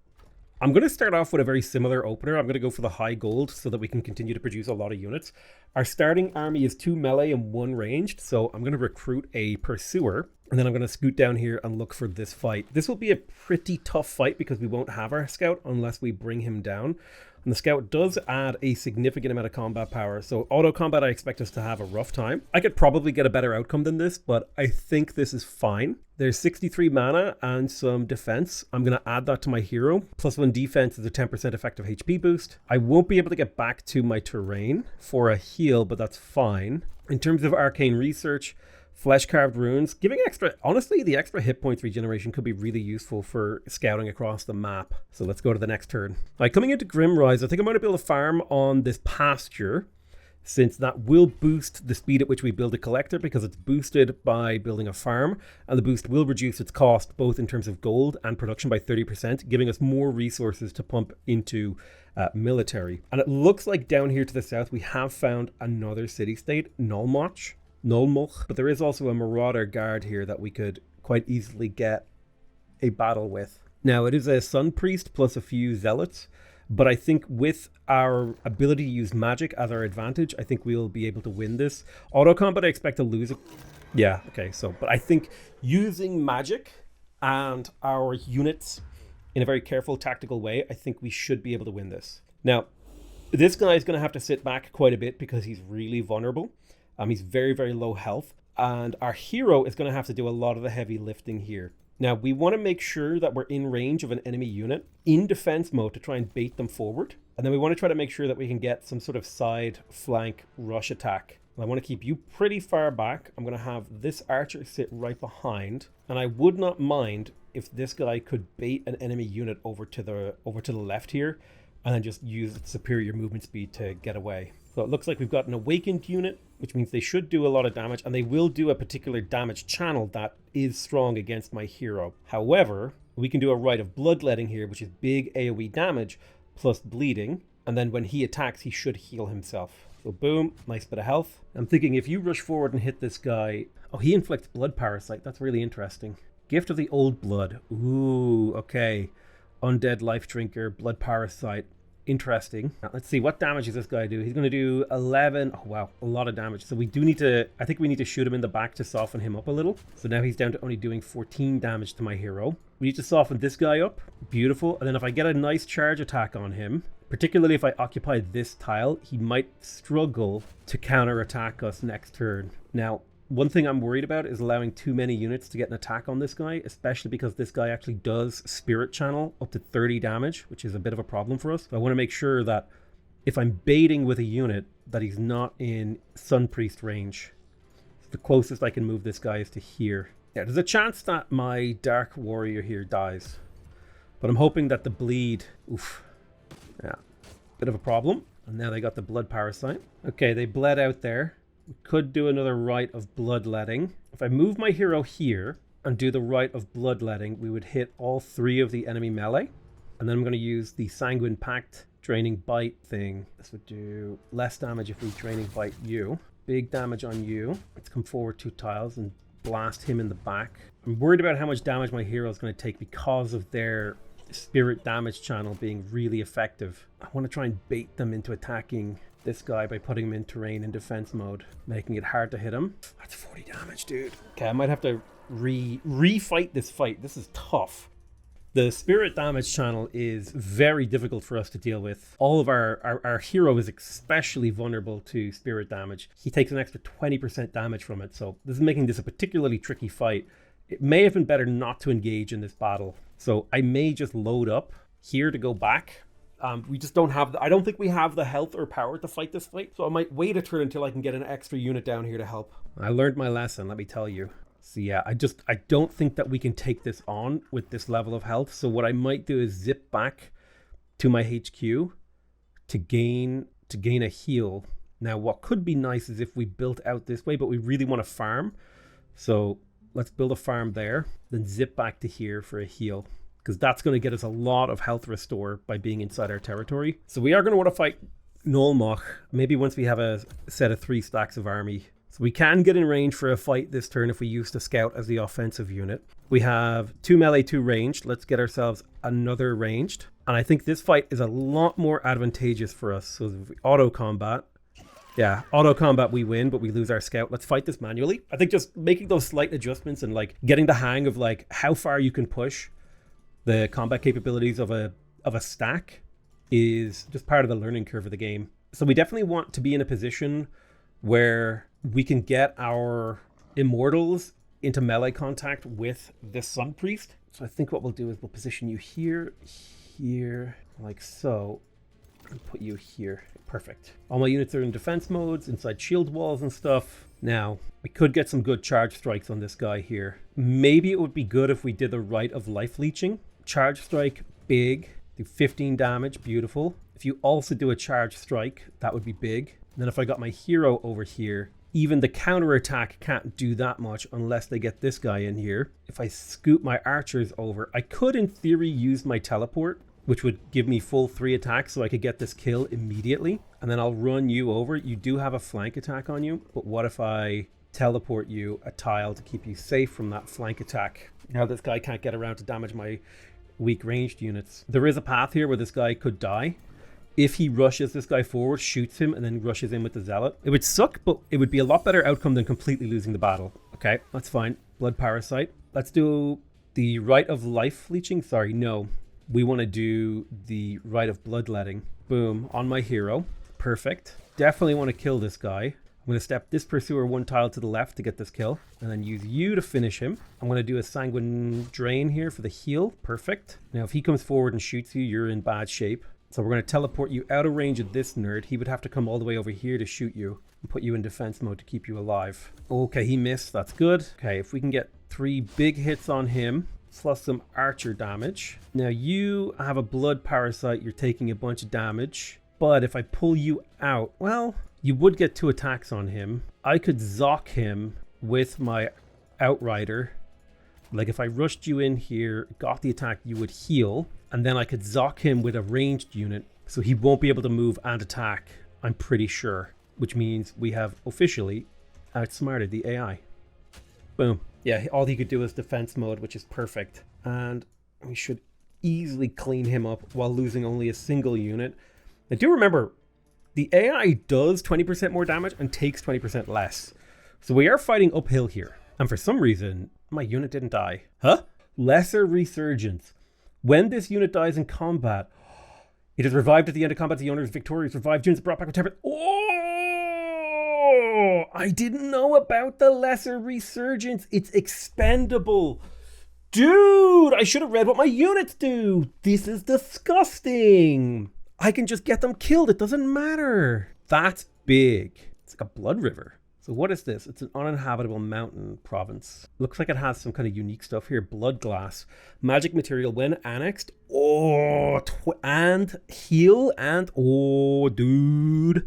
I'm going to start off with a very similar opener. I'm going to go for the high gold so that we can continue to produce a lot of units. Our starting army is 2 melee and 1 ranged, so I'm going to recruit a pursuer. And then I'm going to scoot down here and look for this fight. This will be a pretty tough fight because we won't have our scout unless we bring him down. And the scout does add a significant amount of combat power. So auto combat, I expect us to have a rough time. I could probably get a better outcome than this, but I think this is fine. There's 63 mana and some defense. I'm going to add that to my hero. +1 defense is a 10% effective HP boost. I won't be able to get back to my terrain for a heal, but that's fine. In terms of arcane research, flesh carved runes, giving extra, honestly, the extra hit points regeneration could be really useful for scouting across the map. So let's go to the next turn. All right, coming into Grimrise, I think I'm going to be able to farm on this pasture, since that will boost the speed at which we build a collector because it's boosted by building a farm, and the boost will reduce its cost both in terms of gold and production by 30%, giving us more resources to pump into military. And it looks like down here to the south we have found another city-state, Nulmoch, but there is also a Marauder Guard here that we could quite easily get a battle with. Now, it is a Sun Priest plus a few Zealots, but I think with our ability to use magic as our advantage, I think we'll be able to win this. Auto combat, I expect to lose it. Yeah, okay, but I think using magic and our units in a very careful, tactical way, I think we should be able to win this. Now, this guy is going to have to sit back quite a bit because he's really vulnerable. He's very, very low health, and our hero is going to have to do a lot of the heavy lifting here. Now, we want to make sure that we're in range of an enemy unit in defense mode to try and bait them forward. And then we want to try to make sure that we can get some sort of side flank rush attack. I want to keep you pretty far back. I'm going to have this archer sit right behind, and I would not mind if this guy could bait an enemy unit over to the left here, and then just use its superior movement speed to get away. So it looks like we've got an awakened unit, which means they should do a lot of damage, and they will do a particular damage channel that is strong against my hero. However, we can do a Rite of Bloodletting here, which is big AoE damage plus bleeding, and then when he attacks, he should heal himself. So boom, nice bit of health. I'm thinking if you rush forward and hit this guy... Oh, he inflicts blood parasite. That's really interesting. Gift of the Old Blood. Ooh, okay. Undead Life Drinker, blood parasite. Interesting. Now, let's see, what damage does this guy do? He's going to do 11. Oh, wow, a lot of damage. So we do need to, I think we need to shoot him in the back to soften him up a little. So now he's down to only doing 14 damage to my hero. We need to soften this guy up. Beautiful. And then if I get a nice charge attack on him, particularly if I occupy this tile, he might struggle to counterattack us next turn. Now, one thing I'm worried about is allowing too many units to get an attack on this guy, especially because this guy actually does Spirit Channel up to 30 damage, which is a bit of a problem for us. So I want to make sure that if I'm baiting with a unit, that he's not in Sun Priest range. So The closest I can move this guy is to here. Yeah, there's a chance that my Dark Warrior here dies. But I'm hoping that the bleed... Oof. Yeah, bit of a problem. And now they got the blood parasite. Okay, they bled out there. We could do another rite of bloodletting. If I move my hero here and do the rite of bloodletting, we would hit all 3 of the enemy melee. And then I'm going to use the Sanguine Pact draining bite thing. This would do less damage if we draining bite you. Big damage on you. Let's come forward 2 tiles and blast him in the back. I'm worried about how much damage my hero is going to take because of their spirit damage channel being really effective. I want to try and bait them into attacking this guy by putting him in terrain and defense mode, making it hard to hit him. That's 40 damage, dude. Okay, I might have to refight this fight. This is tough. The spirit damage channel is very difficult for us to deal with. All of our hero is especially vulnerable to spirit damage. He takes an extra 20% damage from it, so this is making this a particularly tricky fight. It may have been better not to engage in this battle. So I may just load up here to go back. We just don't have I don't think we have the health or power to fight this fight. So I might wait a turn until I can get an extra unit down here to help. I learned my lesson, let me tell you. So yeah, I don't think that we can take this on with this level of health. So what I might do is zip back to my HQ to gain a heal. Now what could be nice is if we built out this way, but we really want to farm. So let's build a farm there, then zip back to here for a heal, because that's going to get us a lot of health restore by being inside our territory. So we are going to want to fight Nullmoch, maybe once we have a set of 3 stacks of army. So we can get in range for a fight this turn if we use the scout as the offensive unit. We have 2 melee, 2 ranged. Let's get ourselves another ranged. And I think this fight is a lot more advantageous for us. So if we auto combat, yeah, auto combat we win, but we lose our scout. Let's fight this manually. I think just making those slight adjustments and like getting the hang of like how far you can push the combat capabilities of a stack is just part of the learning curve of the game. So we definitely want to be in a position where we can get our immortals into melee contact with this Sun Priest. So I think what we'll do is we'll position you here, here, like so, and put you here. Perfect. All my units are in defense modes, inside shield walls and stuff. Now, we could get some good charge strikes on this guy here. Maybe it would be good if we did the rite of life leeching. Charge strike, big, do 15 damage, beautiful. If you also do a charge strike, that would be big. And then if I got my hero over here, even the counter attack can't do that much unless they get this guy in here. If I scoot my archers over, I could in theory use my teleport, which would give me full 3 attacks so I could get this kill immediately. And then I'll run you over. You do have a flank attack on you, but what if I teleport you a tile to keep you safe from that flank attack? Now this guy can't get around to damage my weak ranged units. There is a path here where this guy could die. If he rushes this guy forward, shoots him, and then rushes in with the Zealot. It would suck, but it would be a lot better outcome than completely losing the battle. Okay, that's fine. Blood Parasite. Let's do the Rite of Life Leeching. Sorry, no. We want to do the Rite of Bloodletting. Boom, on my hero. Perfect. Definitely want to kill this guy. I'm going to step this Pursuer 1 tile to the left to get this kill, and then use you to finish him. I'm going to do a Sanguine Drain here for the heal. Perfect. Now, if he comes forward and shoots you, you're in bad shape. So we're going to teleport you out of range of this nerd. He would have to come all the way over here to shoot you and put you in defense mode to keep you alive. Okay, he missed. That's good. Okay, if we can get 3 big hits on him, plus some archer damage. Now you have a blood parasite. You're taking a bunch of damage. But if I pull you out, well, you would get 2 attacks on him. I could Zoc him with my Outrider. Like if I rushed you in here, got the attack, you would heal. And then I could Zoc him with a ranged unit, so he won't be able to move and attack, I'm pretty sure. Which means we have officially outsmarted the AI. Boom. Yeah, all he could do is defense mode, which is perfect. And we should easily clean him up while losing only a single unit. Now do remember, the AI does 20% more damage and takes 20% less. So we are fighting uphill here. And for some reason, my unit didn't die. Huh? Lesser Resurgence. When this unit dies in combat, it is revived at the end of combat. The owner is victorious. Revived units brought back with temper. Oh, I didn't know about the Lesser Resurgence. It's expendable. Dude, I should have read what my units do. This is disgusting. I can just get them killed. It doesn't matter. That's big. It's like a blood river. So what is this? It's an uninhabitable mountain province. Looks like it has some kind of unique stuff here. Blood glass. Magic material when annexed. Oh, and heal and... Oh, dude.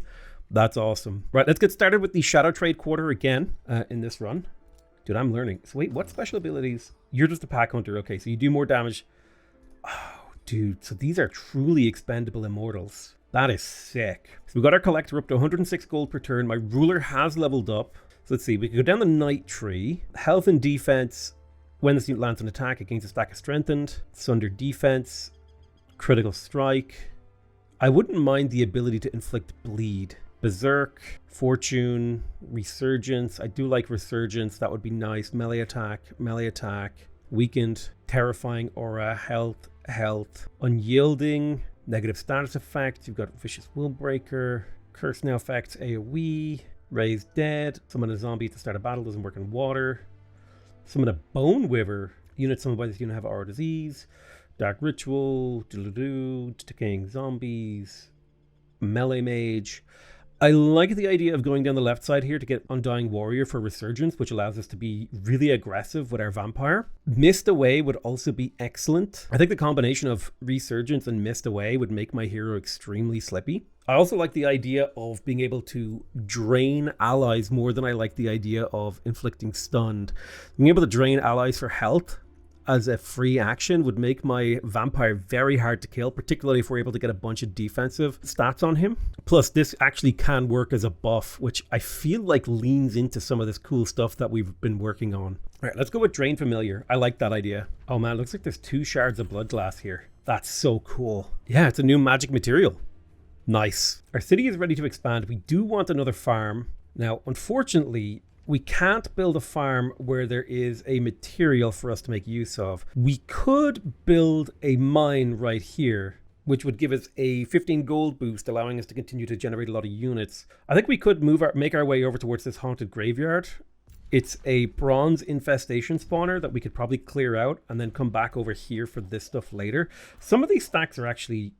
That's awesome. Right, let's get started with the Shadow Trade Quarter again in this run. Dude, I'm learning. So wait, what special abilities? You're just a pack hunter. Okay, so you do more damage. Oh, dude. So these are truly expendable immortals. That is sick. So we got our collector up to 106 gold per turn. My ruler has leveled up. So let's see. We can go down the night tree. Health and defense. When this unit lands an attack, it gains a stack of strengthened. Sunder defense. Critical strike. I wouldn't mind the ability to inflict bleed. Berserk. Fortune. Resurgence. I do like resurgence. That would be nice. Melee attack. Melee attack. Weakened. Terrifying aura. Health. Health. Unyielding. Negative status effect. You've got Vicious Willbreaker. Curse now effects AoE. Raise dead. Summon a zombie at the start of battle. Doesn't work in water. Summon a Bone Wiver. Units summoned by this unit have aura disease. Dark Ritual. Decaying zombies. Melee Mage. I like the idea of going down the left side here to get Undying Warrior for Resurgence, which allows us to be really aggressive with our Vampire. Mist Away would also be excellent. I think the combination of Resurgence and Mist Away would make my hero extremely slippy. I also like the idea of being able to drain allies more than I like the idea of inflicting stunned. Being able to drain allies for health as a free action would make my Vampire very hard to kill, particularly if we're able to get a bunch of defensive stats on him. Plus, this actually can work as a buff, which I feel like leans into some of this cool stuff that we've been working on. All right, let's go with Drain Familiar. I like that idea. Oh man, looks like there's 2 shards of blood glass here. That's so cool. Yeah, it's a new magic material. Nice. Our city is ready to expand. We do want another farm. Now, unfortunately, we can't build a farm where there is a material for us to make use of. We could build a mine right here, which would give us a 15 gold boost, allowing us to continue to generate a lot of units. I think we could make our way over towards this haunted graveyard. It's a bronze infestation spawner that we could probably clear out and then come back over here for this stuff later. Some of these stacks are actually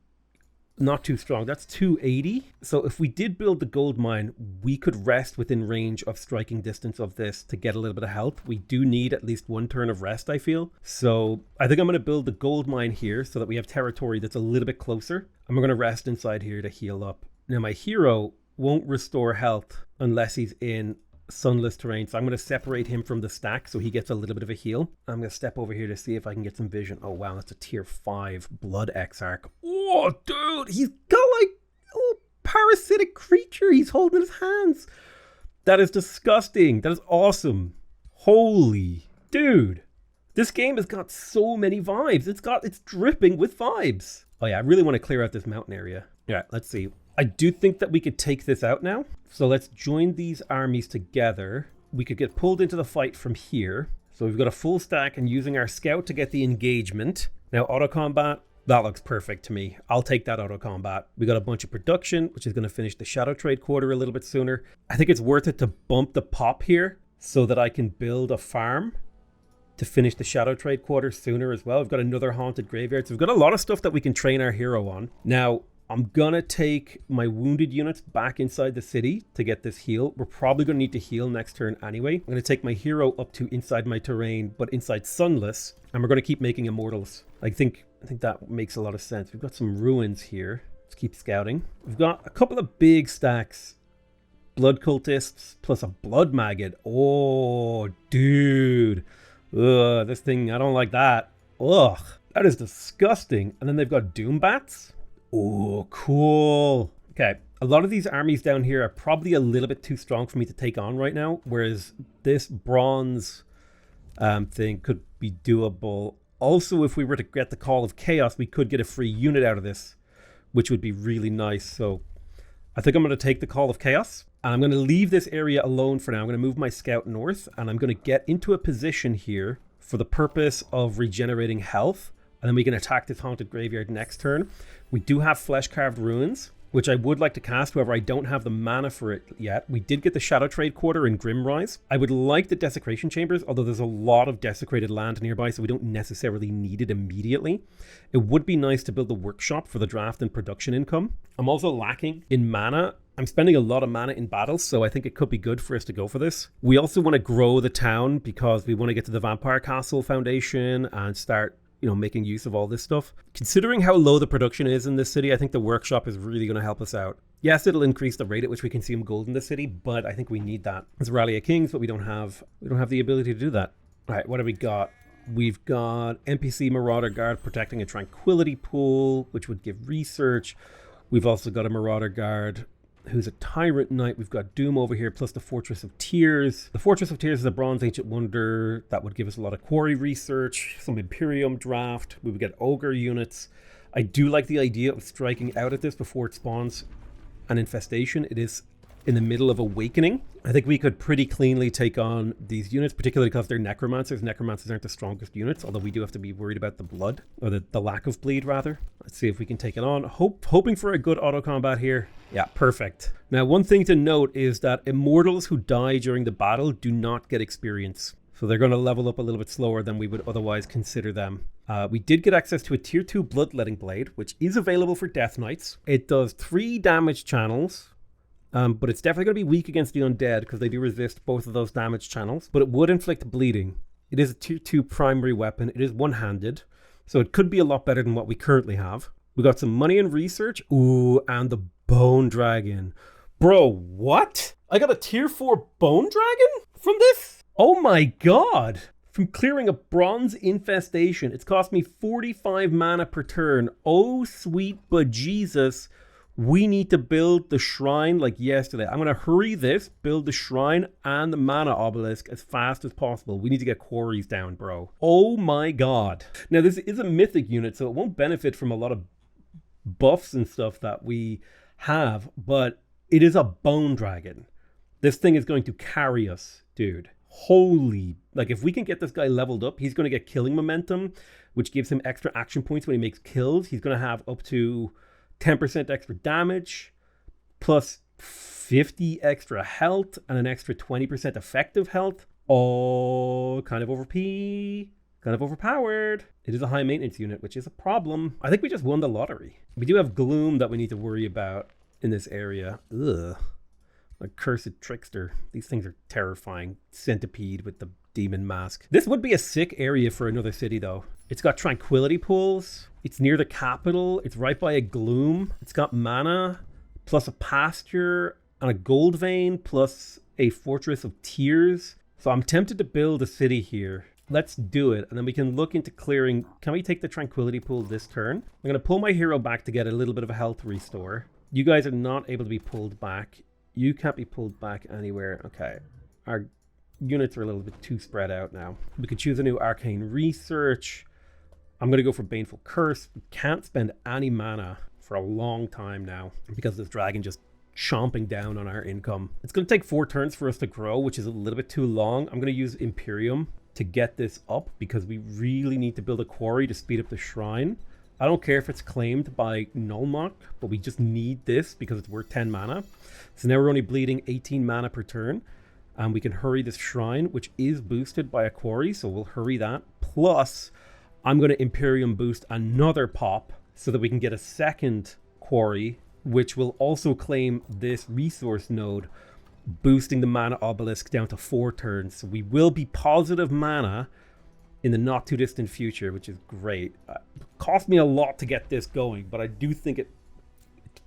not too strong. That's 280. So if we did build the gold mine, we could rest within range of striking distance of this to get a little bit of health. We do need at least 1 turn of rest, I feel. So I think I'm going to build the gold mine here so that we have territory that's a little bit closer. And we're going to rest inside here to heal up. Now my hero won't restore health unless he's in sunless terrain, so I'm going to separate him from the stack so he gets a little bit of a heal. I'm going to step over here to see if I can get some vision. Oh wow, that's a tier 5 blood exarch. Oh dude, he's got like a little parasitic creature he's holding in his hands. That is disgusting. That is awesome. Holy dude, this game has got so many vibes. It's dripping with vibes. Oh yeah, I really want to clear out this mountain area. Yeah, let's see. I do think that we could take this out now. So let's join these armies together. We could get pulled into the fight from here. So we've got a full stack and using our scout to get the engagement. Now auto combat, that looks perfect to me. I'll take that auto combat. We got a bunch of production, which is going to finish the Shadow Trade Quarter a little bit sooner. I think it's worth it to bump the pop here so that I can build a farm to finish the Shadow Trade Quarter sooner as well. We've got another haunted graveyard. So we've got a lot of stuff that we can train our hero on. Now, I'm gonna take my wounded units back inside the city to get this heal. We're probably gonna need to heal next turn anyway. I'm gonna take my hero up to inside my terrain, but inside Sunless, and we're gonna keep making immortals. I think that makes a lot of sense. We've got some ruins here. Let's keep scouting. We've got a couple of big stacks. Blood cultists plus a blood maggot. Oh, dude. Ugh, this thing, I don't like that. Ugh, that is disgusting. And then they've got doom bats. Oh, cool. Okay, a lot of these armies down here are probably a little bit too strong for me to take on right now, whereas this bronze thing could be doable. Also, if we were to get the Call of Chaos, we could get a free unit out of this, which would be really nice. So I think I'm going to take the Call of Chaos, and I'm going to leave this area alone for now. I'm going to move my scout north, and I'm going to get into a position here for the purpose of regenerating health. And then we can attack this haunted graveyard next turn. We do have Flesh Carved Ruins, which I would like to cast. However, I don't have the mana for it yet. We did get the Shadow Trade Quarter in Grimrise. I would like the Desecration Chambers, although there's a lot of desecrated land nearby, so we don't necessarily need it immediately. It would be nice to build a workshop for the draft and production income. I'm also lacking in mana I'm spending a lot of mana in battles, so I think it could be good for us to go for this. We also want to grow the town because we want to get to the Vampire Castle Foundation and start, making use of all this stuff. Considering how low the production is in this city, I think the workshop is really going to help us out. Yes, it'll increase the rate at which we consume gold in the city, but I think we need that. It's a Rally of Kings, but we don't have the ability to do that. All right, what have we got? We've got NPC Marauder Guard protecting a Tranquility Pool, which would give research. We've also got a Marauder Guard who's a Tyrant Knight. We've got Doom over here, plus the Fortress of Tears. The Fortress of Tears is a Bronze Ancient Wonder that would give us a lot of quarry research, some Imperium draft. We would get Ogre units. I do like the idea of striking out at this before it spawns an infestation. It is in the middle of Awakening. I think we could pretty cleanly take on these units, particularly because they're Necromancers. Necromancers aren't the strongest units, although we do have to be worried about the blood, or the lack of bleed, rather. Let's see if we can take it on. Hoping for a good auto combat here. Yeah, perfect. Now, one thing to note is that Immortals who die during the battle do not get experience. So they're going to level up a little bit slower than we would otherwise consider them. We did get access to a tier 2 Bloodletting Blade, which is available for Death Knights. It does 3 damage channels. But it's definitely going to be weak against the undead because they do resist both of those damage channels. But it would inflict bleeding. It is a tier 2 primary weapon. It is one-handed. So it could be a lot better than what we currently have. We got some money and research. Ooh, and the Bone Dragon. Bro, what? I got a tier 4 Bone Dragon from this? Oh my god. From clearing a Bronze Infestation. It's cost me 45 mana per turn. Oh, sweet bejesus. We need to build the shrine like yesterday. I'm going to hurry this, build the shrine and the mana obelisk as fast as possible. We need to get quarries down, bro. Oh my god. Now, this is a mythic unit, so it won't benefit from a lot of buffs and stuff that we have, but it is a bone dragon. This thing is going to carry us, dude. Holy, like if we can get this guy leveled up, he's going to get killing momentum, which gives him extra action points when he makes kills. He's going to have up to 10% extra damage, plus 50 extra health, and an extra 20% effective health. Oh, kind of overpowered. It is a high maintenance unit, which is a problem. I think we just won the lottery. We do have Gloom that we need to worry about in this area. Ugh. A cursed trickster. These things are terrifying. Centipede with the demon mask. This would be a sick area for another city, though. It's got tranquility pools. It's near the capital. It's right by a gloom. It's got mana, plus a pasture, and a gold vein, plus a fortress of tears. So I'm tempted to build a city here. Let's do it, and then we can look into clearing. Can we take the tranquility pool this turn? I'm going to pull my hero back to get a little bit of a health restore. You guys are not able to be pulled back. You can't be pulled back anywhere. Okay. Our units are a little bit too spread out now. We could choose a new arcane research. I'm going to go for Baneful Curse. We can't spend any mana for a long time now because this dragon just chomping down on our income. It's going to take 4 turns for us to grow, which is a little bit too long. I'm going to use Imperium to get this up because we really need to build a quarry to speed up the shrine. I don't care if it's claimed by Nullmock, but we just need this because it's worth 10 mana. So now we're only bleeding 18 mana per turn. And we can hurry this shrine, which is boosted by a quarry, so we'll hurry that. Plus, I'm going to Imperium boost another pop so that we can get a second quarry, which will also claim this resource node, boosting the mana obelisk down to 4 turns. So we will be positive mana in the not too distant future, which is great. It cost me a lot to get this going, but I do think it's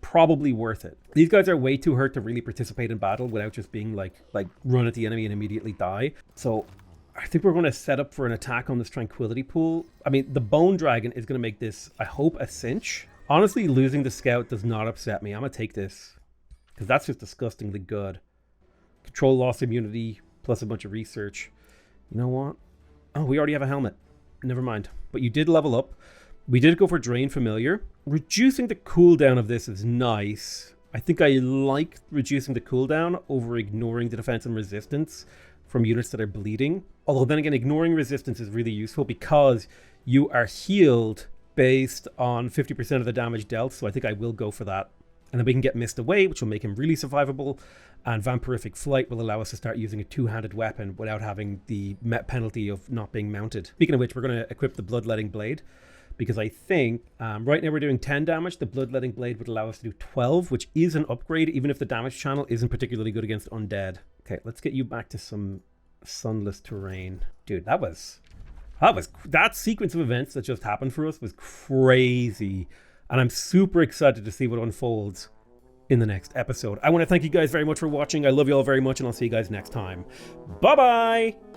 probably worth it. These guys are way too hurt to really participate in battle without just being like run at the enemy and immediately die. So I think we're going to set up for an attack on this tranquility pool. I mean, the bone dragon is going to make this, I hope, a cinch. Honestly, losing the scout does not upset me. I'm going to take this because that's just disgustingly good. Control loss immunity plus a bunch of research. You know what? Oh, we already have a helmet. Never mind. But you did level up. We did go for Drain Familiar. Reducing the cooldown of this is nice. I think I like reducing the cooldown over ignoring the defense and resistance from units that are bleeding. Although then again, ignoring resistance is really useful because you are healed based on 50% of the damage dealt. So I think I will go for that. And then we can get Mist Away, which will make him really survivable. And Vampirific Flight will allow us to start using a 2-handed weapon without having the penalty of not being mounted. Speaking of which, we're going to equip the Bloodletting Blade. because I think right now we're doing 10 damage. The Bloodletting Blade would allow us to do 12, which is an upgrade, even if the damage channel isn't particularly good against undead. Okay, let's get you back to some sunless terrain. Dude, that sequence of events that just happened for us was crazy. And I'm super excited to see what unfolds in the next episode. I want to thank you guys very much for watching. I love you all very much, and I'll see you guys next time. Bye-bye!